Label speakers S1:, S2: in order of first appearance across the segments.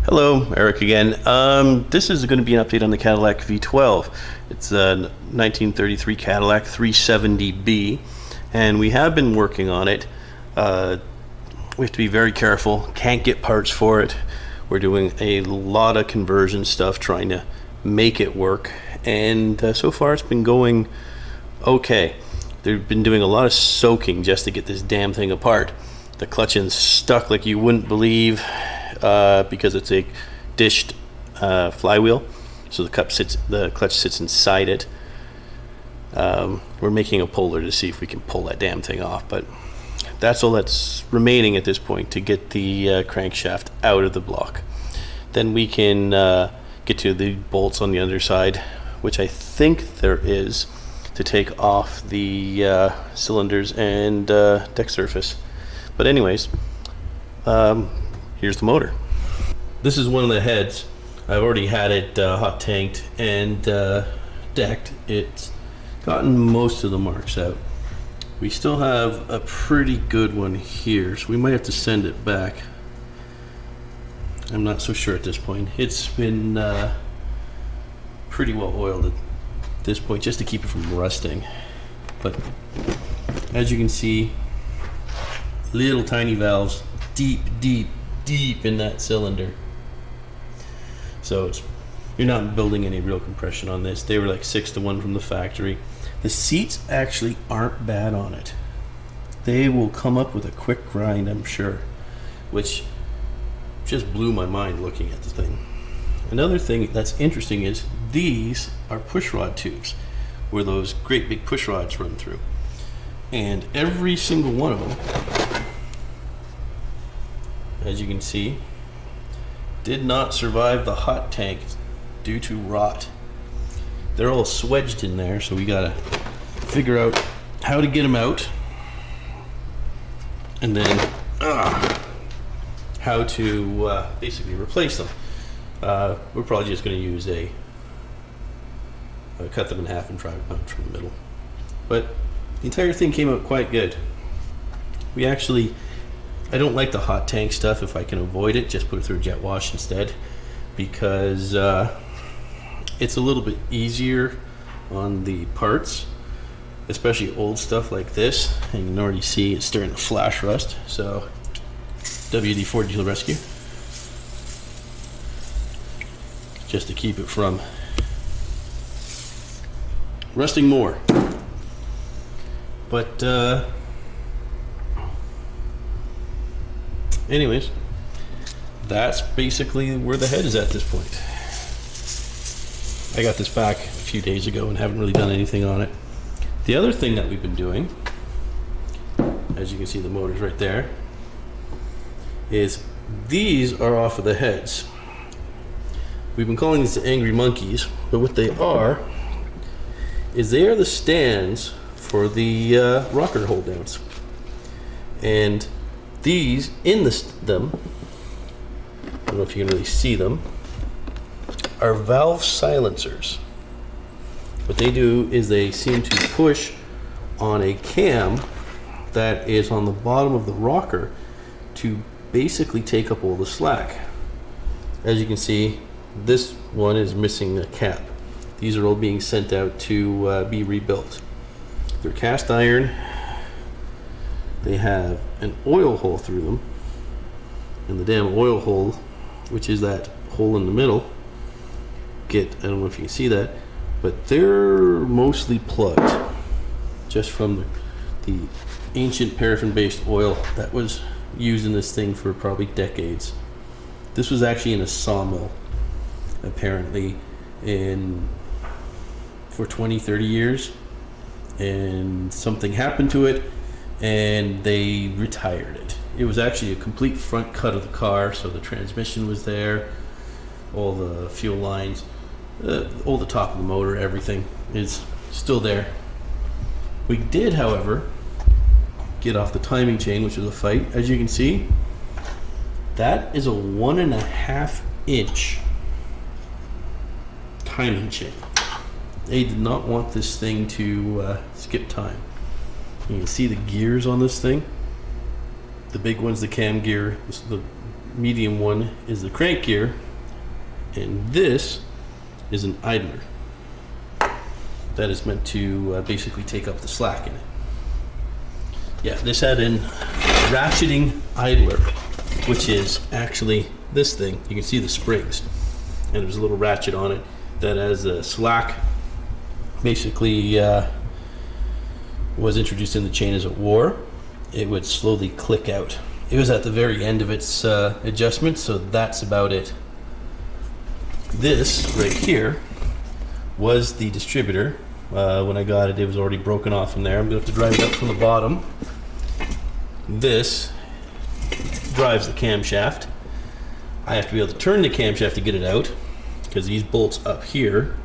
S1: Hello, Eric again. This is going to be an update on the Cadillac V12. It's a 1933 Cadillac 370B, and we have been working on it. We have to be very careful. Can't get parts for it. We're doing a lot of conversion stuff, trying to make it work, and so far it's been going okay. They've been doing a lot of soaking just to get this damn thing apart. The clutch is stuck like you wouldn't believe. Because it's a dished flywheel, so the clutch sits inside it. We're making a puller to see if we can pull that damn thing off, but that's all that's remaining at this point to get the crankshaft out of the block. Then we can get to the bolts on the underside, which I think there is, to take off the cylinders and deck surface. But anyways, here's the motor. This is one of the heads. I've already had it hot tanked and decked. It's gotten most of the marks out. We still have a pretty good one here, so we might have to send it back. I'm not so sure at this point. It's been pretty well oiled at this point, just to keep it from rusting. But as you can see, little tiny valves deep in that cylinder. So you're not building any real compression on this. They were like 6-to-1 from the factory. The seats actually aren't bad on it. They will come up with a quick grind, I'm sure, which just blew my mind looking at the thing. Another thing that's interesting is these are pushrod tubes where those great big push rods run through. And every single one of them, as you can see, did not survive the hot tank due to rot. They're all swedged in there, so we gotta figure out how to get them out, and then how to basically replace them. We're probably just gonna use cut them in half and try to punch from the middle. But the entire thing came out quite good. I don't like the hot tank stuff. If I can avoid it, just put it through a jet wash instead, because it's a little bit easier on the parts, especially old stuff like this. And you can already see it's starting to flash rust. So WD-40 Dealer Rescue, just to keep it from rusting more. But anyways, that's basically where the head is at this point. I got this back a few days ago and haven't really done anything on it. The other thing that we've been doing, as you can see the motors right there, is these are off of the heads. We've been calling these the angry monkeys, but what they are is they are the stands for the rocker hold downs. And these in them, I don't know if you can really see them, are valve silencers. What they do is they seem to push on a cam that is on the bottom of the rocker to basically take up all the slack. As you can see, this one is missing a cap. These are all being sent out to be rebuilt. They're cast iron. They have an oil hole through them, and the damn oil hole, which is that hole in the middle, I don't know if you can see that, but they're mostly plugged just from the ancient paraffin-based oil that was used in this thing for probably decades. This was actually in a sawmill, apparently, for 20-30 years, and something happened to it and they retired it. It was actually a complete front cut of the car, so the transmission was there, all the fuel lines, all the top of the motor, everything is still there. We did, however, get off the timing chain, which was a fight. As you can see, that is a 1.5 inch timing chain. They did not want this thing to skip time. You can see the gears on this thing. The big one's the cam gear, the medium one is the crank gear, and this is an idler that is meant to basically take up the slack in it. Yeah, this had a ratcheting idler, which is actually this thing. You can see the springs, and there's a little ratchet on it that, as the slack basically was introduced in the chain as it wore, it would slowly click out. It was at the very end of its adjustment, so that's about it. This right here was the distributor. When I got it, it was already broken off from there. I'm going to have to drive it up from the bottom. This drives the camshaft. I have to be able to turn the camshaft to get it out, because these bolts up here,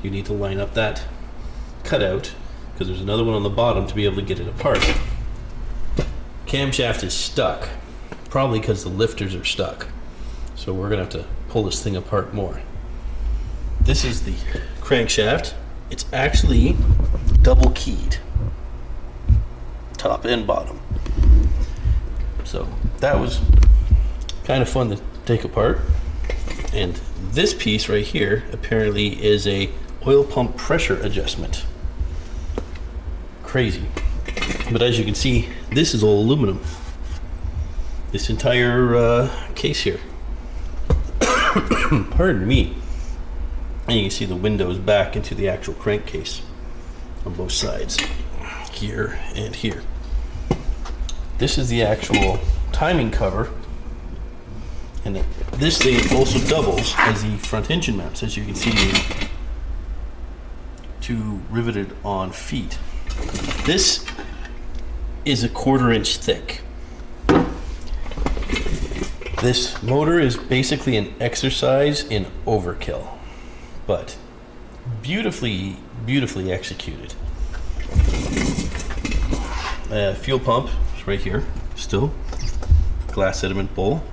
S1: you need to line up that cutout, because there's another one on the bottom to be able to get it apart. Camshaft is stuck, probably because the lifters are stuck. So we're going to have to pull this thing apart more. This is the crankshaft. It's actually double keyed, top and bottom. So that was kind of fun to take apart. And this piece right here apparently is a oil pump pressure adjustment. Crazy. But as you can see, this is all aluminum. This entire case here. Pardon me. And you can see the windows back into the actual crankcase on both sides, here and here. This is the actual timing cover, and this thing also doubles as the front engine mounts, as you can see, two riveted on feet. This is a 1/4 inch thick. This motor is basically an exercise in overkill, but beautifully executed. Fuel pump is right here, still. Glass sediment bowl.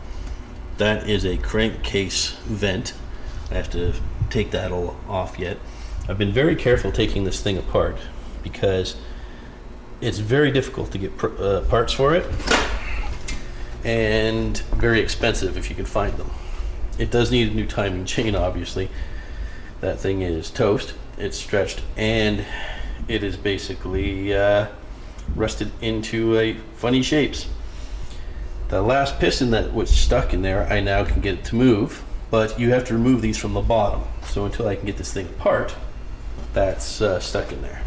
S1: That is a crankcase vent. I have to take that all off yet. I've been very careful taking this thing apart because it's very difficult to get parts for it, and very expensive if you can find them. It does need a new timing chain, obviously. That thing is toast, it's stretched, and it is basically rusted into funny shapes. The last piston that was stuck in there, I now can get it to move, but you have to remove these from the bottom. So until I can get this thing apart, that's stuck in there.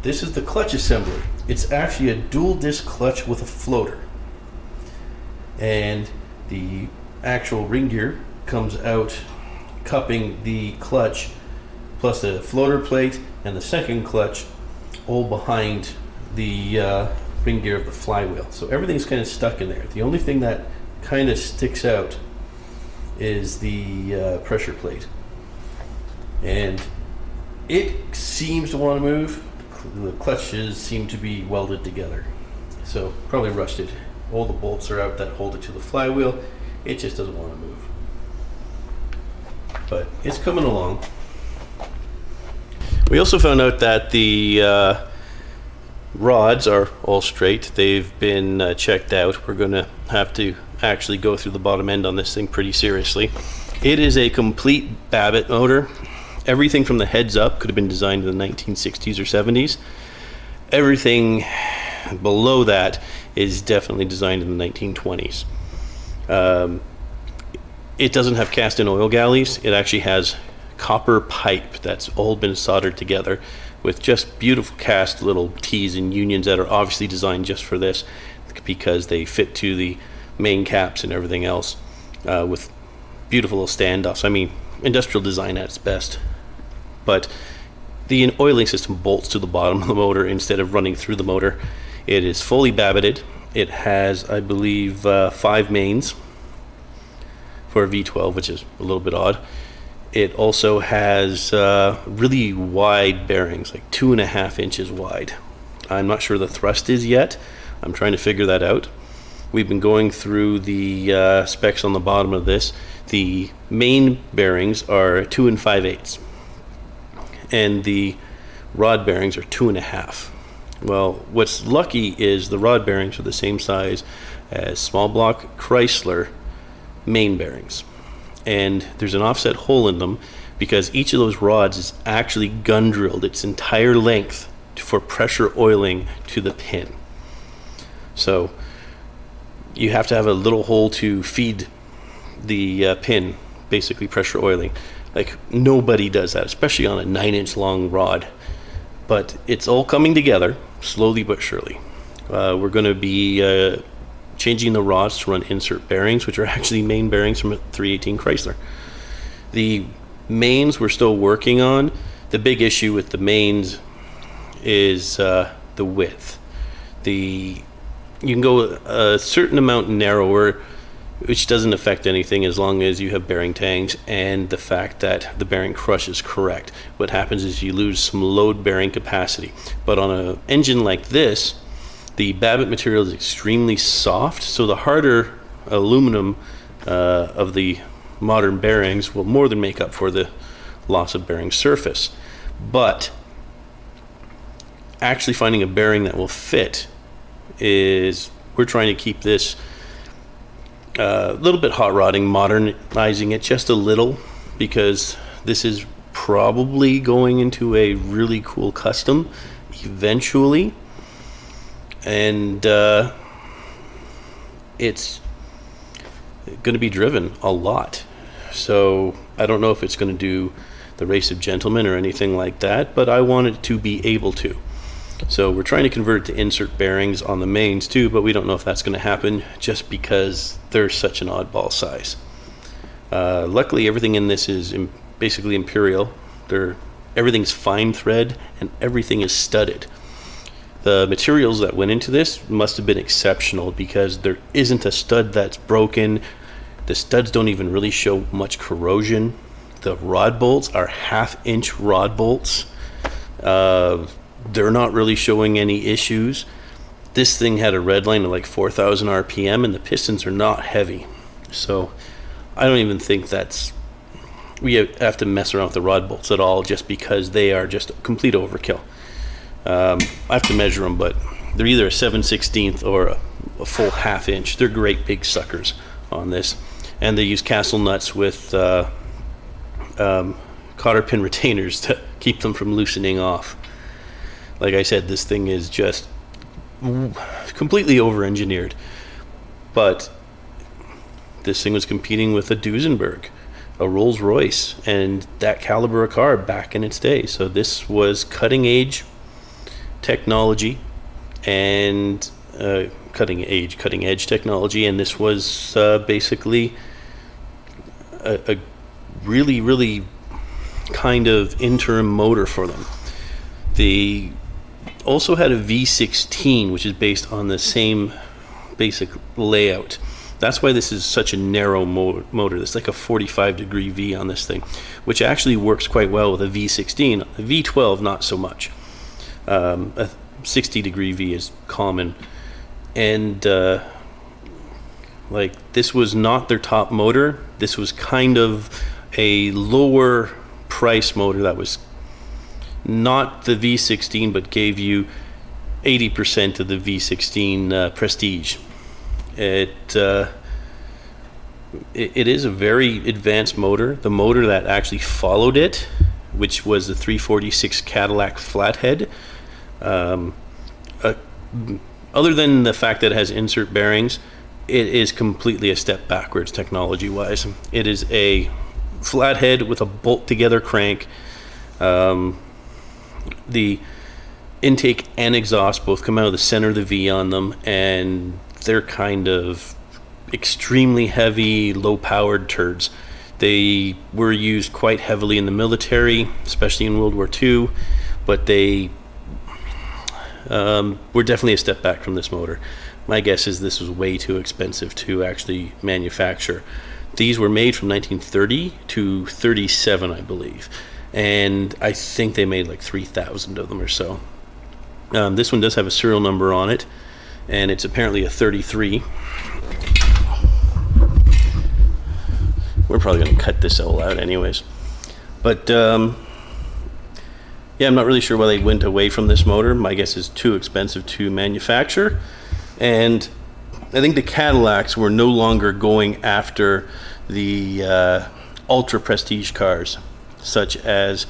S1: This is the clutch assembly. It's actually a dual disc clutch with a floater. And the actual ring gear comes out cupping the clutch plus a floater plate and the second clutch all behind the ring gear of the flywheel. So everything's kind of stuck in there. The only thing that kind of sticks out is the pressure plate. And it seems to want to move. The clutches seem to be welded together. So probably rusted. All the bolts are out that hold it to the flywheel. It just doesn't want to move. But it's coming along. We also found out that the rods are all straight. They've been checked out. We're going to have to actually go through the bottom end on this thing pretty seriously. It is a complete Babbitt motor. Everything from the heads up could have been designed in the 1960s or 70s. Everything below that is definitely designed in the 1920s. It doesn't have cast-in oil galleys. It actually has copper pipe that's all been soldered together with just beautiful cast little T's and unions that are obviously designed just for this, because they fit to the main caps and everything else, with beautiful little standoffs. I mean, industrial design at its best. But the oiling system bolts to the bottom of the motor instead of running through the motor. It is fully Babbitted. It has, I believe, 5 mains for a V12, which is a little bit odd. It also has really wide bearings, like 2.5 inches wide. I'm not sure the thrust is yet. I'm trying to figure that out. We've been going through the specs on the bottom of this. The main bearings are 2 5/8, and the rod bearings are 2.5. Well, what's lucky is the rod bearings are the same size as small block Chrysler main bearings. And there's an offset hole in them because each of those rods is actually gun drilled its entire length for pressure oiling to the pin. So you have to have a little hole to feed the pin, basically pressure oiling. Like, nobody does that, especially on a 9-inch long rod. But it's all coming together, slowly but surely. We're going to be changing the rods to run insert bearings, which are actually main bearings from a 318 Chrysler. The mains we're still working on. The big issue with the mains is the width. You can go a certain amount narrower, which doesn't affect anything as long as you have bearing tangs and the fact that the bearing crush is correct. What happens is you lose some load bearing capacity. But on an engine like this, the Babbitt material is extremely soft, so the harder aluminum of the modern bearings will more than make up for the loss of bearing surface. But actually finding a bearing that will fit is, we're trying to keep this a little bit hot rodding, modernizing it just a little, because this is probably going into a really cool custom eventually, and it's going to be driven a lot. So I don't know if it's going to do the race of gentlemen or anything like that, but I want it to be able to. So we're trying to convert it to insert bearings on the mains too, but we don't know if that's going to happen just because they're such an oddball size. Luckily, everything in this is basically imperial. Everything's fine thread and everything is studded. The materials that went into this must have been exceptional because there isn't a stud that's broken. The studs don't even really show much corrosion. The rod bolts are 1/2-inch rod bolts. They're not really showing any issues. This thing had a red line of like 4,000 RPM and the pistons are not heavy. So I don't even think we have to mess around with the rod bolts at all, just because they are just complete overkill. I have to measure them, but they're either a 7/16 or a full 1/2-inch. They're great big suckers on this. And they use castle nuts with cotter pin retainers to keep them from loosening off. Like I said, this thing is just completely over-engineered. But this thing was competing with a Duesenberg, a Rolls-Royce, and that caliber of car back in its day. So this was cutting-edge technology and cutting-edge technology, and this was basically a really, really kind of interim motor for them. They also had a V16, which is based on the same basic layout. That's why this is such a narrow motor. There's like a 45-degree V on this thing, which actually works quite well with a V16. A V12, not so much. A 60-degree V is common. And like, this was not their top motor. This was kind of a lower price motor that was not the V16, but gave you 80% of the V16 Prestige. It is a very advanced motor. The motor that actually followed it, which was the 346 Cadillac flathead, other than the fact that it has insert bearings, it is completely a step backwards technology-wise. It is a flathead with a bolt-together crank. The intake and exhaust both come out of the center of the V on them, and they're kind of extremely heavy, low-powered turds. They were used quite heavily in the military, especially in World War II, but they were definitely a step back from this motor. My guess is this was way too expensive to actually manufacture. These were made from 1930 to 37, I believe, and I think they made like 3,000 of them or so. This one does have a serial number on it, and it's apparently a 33. We're probably going to cut this all out anyways. But Yeah, I'm not really sure why they went away from this motor. My guess is too expensive to manufacture. And I think the Cadillacs were no longer going after the ultra prestige cars, such as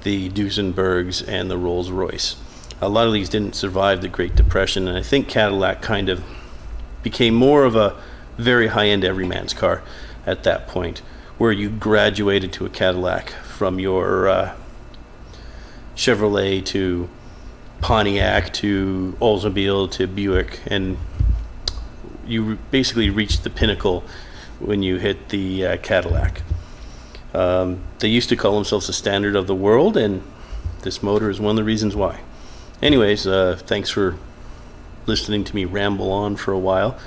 S1: the Duesenbergs and the Rolls-Royce. A lot of these didn't survive the Great Depression, and I think Cadillac kind of became more of a very high-end everyman's car at that point, where you graduated to a Cadillac from your Chevrolet to Pontiac to Oldsmobile to Buick, and you basically reached the pinnacle when you hit the Cadillac. They used to call themselves the standard of the world, and this motor is one of the reasons why. Anyways, thanks for listening to me ramble on for a while.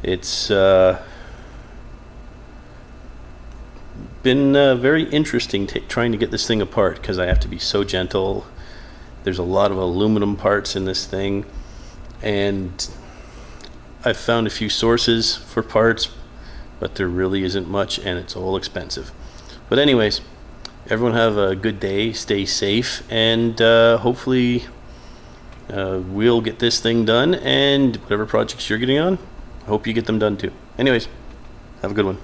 S1: It's been very interesting trying to get this thing apart, because I have to be so gentle. There's a lot of aluminum parts in this thing, and I've found a few sources for parts, but there really isn't much, and it's all expensive. But anyways, everyone have a good day, stay safe, and hopefully we'll get this thing done, and whatever projects you're getting on, I hope you get them done too. Anyways, have a good one.